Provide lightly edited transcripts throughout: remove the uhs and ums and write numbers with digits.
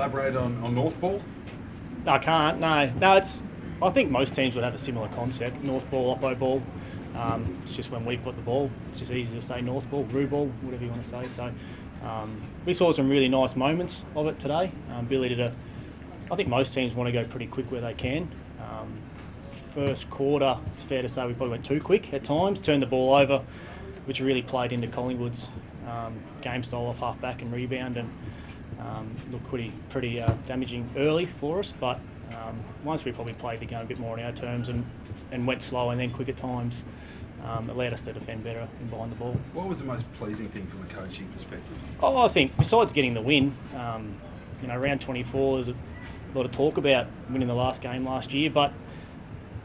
elaborate on North Ball? I can't, no. I think most teams would have a similar concept. North Ball, Oppo Ball. It's just when we've got the ball, it's just easy to say North Ball, Roo Ball, whatever you want to say. So we saw some really nice moments of it today. I think most teams want to go pretty quick where they can. First quarter, it's fair to say we probably went too quick at times, turned the ball over, which really played into Collingwood's game style off half back and rebound, and looked pretty damaging early for us. But once we probably played the game a bit more on our terms and went slow and then quick at times, it allowed us to defend better and behind the ball. What was the most pleasing thing from a coaching perspective? I think besides getting the win, round 24, there's a lot of talk about winning the last game last year, but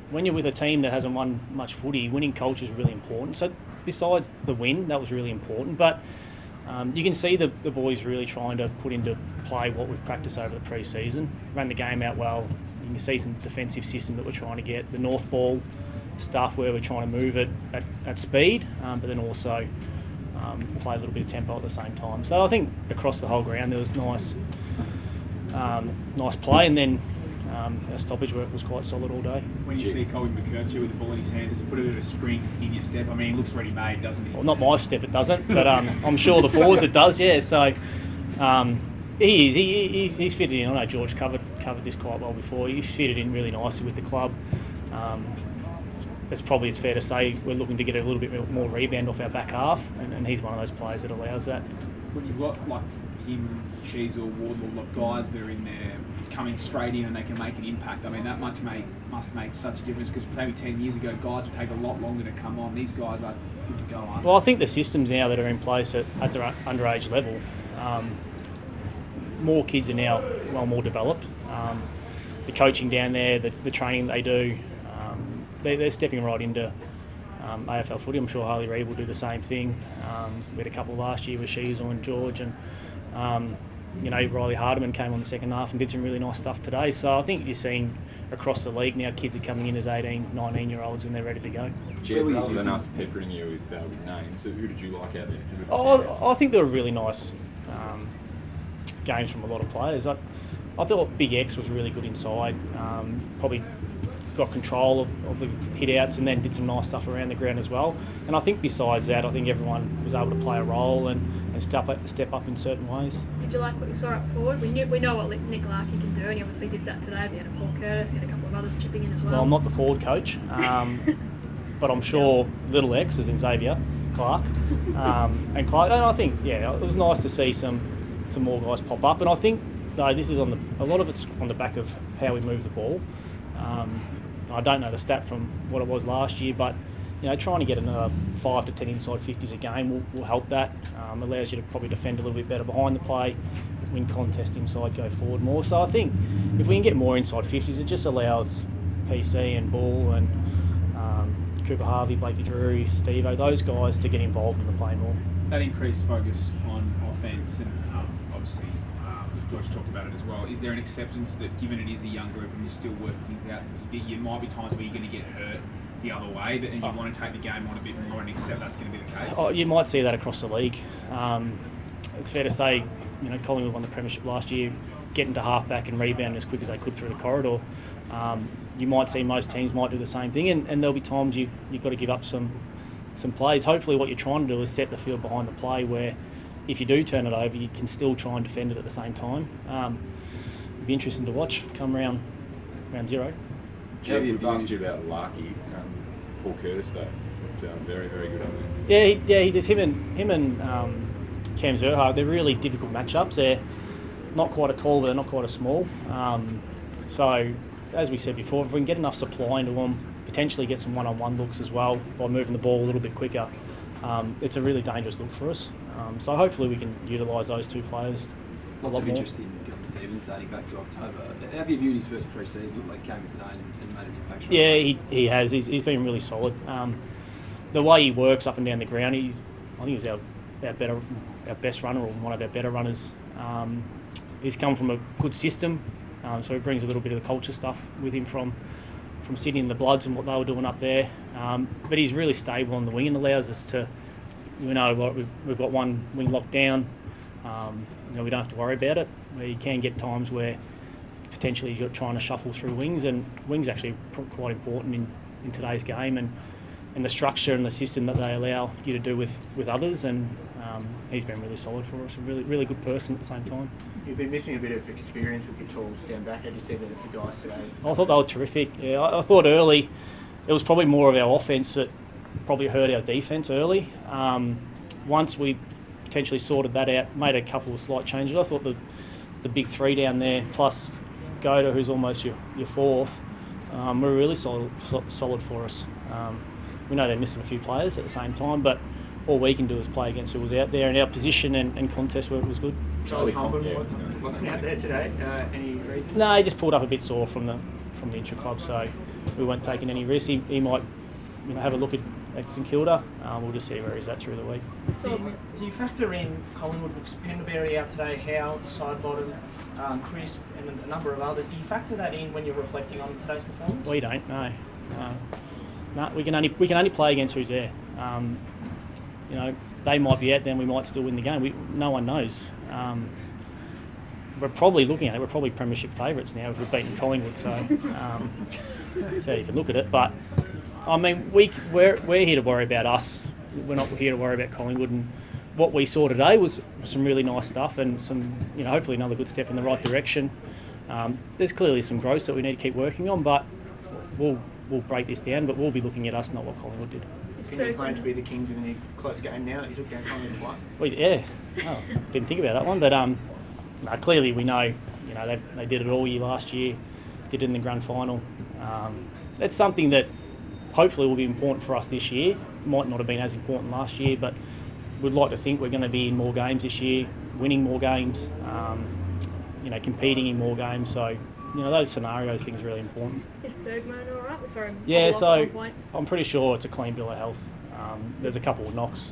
when you're with a team that hasn't won much footy, winning culture is really important. So besides the win, that was really important. But you can see the boys really trying to put into play what we've practiced over the pre-season. Ran the game out well. You can see some defensive system that we're trying to get. The North Ball stuff where we're trying to move it at speed, but then also play a little bit of tempo at the same time. So I think across the whole ground there was nice play, and then our stoppage work was quite solid all day. When you see Colin McKercher with the ball in his hand, does it put a bit of a spring in your step? I mean, it looks ready-made, doesn't it? Well, not my step, it doesn't, but I'm sure the forwards it does, yeah. So he's fitted in. I know George covered this quite well before. He's fitted in really nicely with the club. It's fair to say we're looking to get a little bit more rebound off our back half, and he's one of those players that allows that. When you've got like him, Sheasel, Wardlaw, like guys that are in there coming straight in and they can make an impact, I mean that must make such a difference, because maybe 10 years ago guys would take a lot longer to come on. These guys are good to go on. Well, I think the systems now that are in place at the underage level, more kids are now more developed. The coaching down there, the training they do, they're stepping right into AFL footy. I'm sure Harley Reid will do the same thing. We had a couple last year with Sheasel and George, and Riley Hardiman came on the second half and did some really nice stuff today. So I think you're seeing across the league now kids are coming in as 18, 19-year-olds and they're ready to go. Jed, rather than us peppering you with names, who did you like out there? I think there were really nice games from a lot of players. I thought Big X was really good inside. Probably got control of the hit-outs and then did some nice stuff around the ground as well. And I think besides that, I think everyone was able to play a role and step up in certain ways. Did you like what you saw up forward? We know what Nick Larkey can do, and he obviously did that today. We had a Paul Curtis, he had a couple of others chipping in as well. Well, I'm not the forward coach, but I'm sure little X is in Xavier Clark. And I think, it was nice to see some more guys pop up. And I think, though, this is a lot of it's on the back of how we move the ball. I don't know the stat from what it was last year, but trying to get another 5 to 10 inside 50s a game will help that. Allows you to probably defend a little bit better behind the play, win contests inside, go forward more. So I think if we can get more inside 50s, it just allows PC and Bull and Cooper Harvey, Blakey Drury, Steve-O, those guys to get involved in the play more. That increased focus on offence, and obviously George talked about it as well. Is there an acceptance that, given it is a young group and you're still working things out, there might be times where you're going to get hurt the other way, and you want to take the game on a bit more and accept that's going to be the case? You might see that across the league. It's fair to say, Collingwood won the premiership last year, getting to half-back and rebounding as quick as they could through the corridor. You might see most teams might do the same thing, and there'll be times you've got to give up some plays. Hopefully what you're trying to do is set the field behind the play where if you do turn it over, you can still try and defend it at the same time. It'll be interesting to watch come round zero. Jed, we've asked you about Larkey. Paul Curtis, though, very, very good on there. Yeah, he does. Him and Cam Zerhard, they're really difficult matchups. They're not quite a tall, but they're not quite a small. So, as we said before, if we can get enough supply into them, potentially get some one-on-one looks as well by moving the ball a little bit quicker, it's a really dangerous look for us. So hopefully we can utilise those two players a lot more. Lots of interest in Dylan Stevens dating back to October. How have you viewed his first pre-season? Looked like he came in today and made an impact? Yeah, he has. He's been really solid. The way he works up and down the ground, I think he's our best runner, or one of our better runners. He's come from a good system, so he brings a little bit of the culture stuff with him from Sydney and the Bloods and what they were doing up there. But he's really stable on the wing and allows us to, we've got one wing locked down. We don't have to worry about it. We can get times where potentially you're trying to shuffle through wings, and wings actually quite important in today's game, and the structure and the system that they allow you to do with others. And he's been really solid for us, a really good person at the same time. You've been missing a bit of experience with your tools down back. How do you see the guys today? I thought they were terrific. Yeah, I thought early it was probably more of our offence that probably hurt our defence early. Once we potentially sorted that out, made a couple of slight changes. I thought the big three down there, plus Goda, who's almost your fourth, were really solid for us. We know they're missing a few players at the same time, but all we can do is play against who was out there, and our position and contest work was good. Charlie Comben wasn't out there today. Any reason? No, he just pulled up a bit sore from the intra-club, so we weren't taking any risks. He might have a look at St Kilda. We'll just see where he's at through the week. Do you factor in Collingwood, Pendlebury out today, Howe, Sidebottom, Crisp, and a number of others? Do you factor that in when you're reflecting on today's performance? We don't. No. We can only play against who's there. They might be out there and we might still win the game. No one knows. We're probably looking at it. We're probably premiership favourites now if we've beaten Collingwood. So that's how you can look at it. But I mean, we're here to worry about us. We're not here to worry about Collingwood. And what we saw today was some really nice stuff and some, hopefully another good step in the right direction. There's clearly some growth that we need to keep working on, but we'll break this down. But we'll be looking at us, not what Collingwood did. Can you claim to be the Kings in any close game now? You took down Collingwood twice. Well, yeah. Oh, didn't think about that one, but clearly we know. They did it all year last year. Did it in the grand final. That's something that hopefully will be important for us this year. Might not have been as important last year, but we'd like to think we're going to be in more games this year, winning more games, competing in more games. So, those scenarios, things are really important. Is Bergman all right? Sorry. Yeah, so I'm pretty sure it's a clean bill of health. There's a couple of knocks,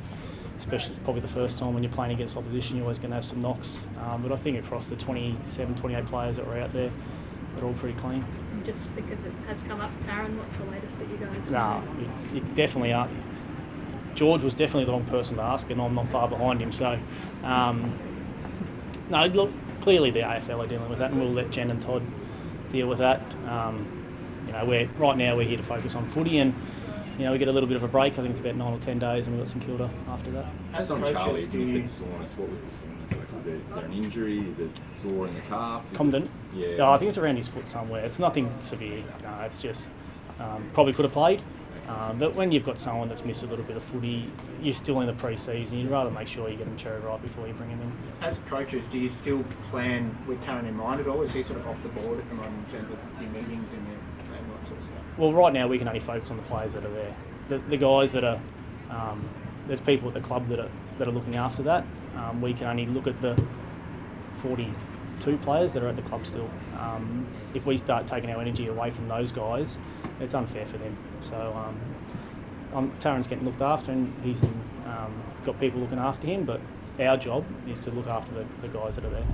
especially probably the first time when you're playing against opposition, you're always going to have some knocks. But I think across the 27, 28 players that were out there, they're all pretty clean. Just because it has come up, Taryn, what's the latest that you guys know? You definitely aren't. George was definitely the wrong person to ask, and I'm not far behind him. So, no, look, clearly the AFL are dealing with that, and we'll let Jen and Todd deal with that. Right now we're here to focus on footy, and we get a little bit of a break. I think it's about 9 or 10 days, and we've got St Kilda after that. Just on Charlie, you said soreness. What was the soreness? Is there an injury? Is it sore in the calf? Comden? Yeah. No, I think it's around his foot somewhere. It's nothing severe. No, it's just probably could have played. But when you've got someone that's missed a little bit of footy, you're still in the pre-season. You'd rather make sure you get them cherry right before you bring him in. As coaches, do you still plan with Taryn in mind at all? Is he sort of off the board at the moment in terms of your meetings and that sort of stuff? Well, right now we can only focus on the players that are there. The guys that are there's people at the club that are looking after that. We can only look at the 42 players that are at the club still. If we start taking our energy away from those guys, it's unfair for them. So Taryn's getting looked after, and he's got people looking after him, but our job is to look after the guys that are there.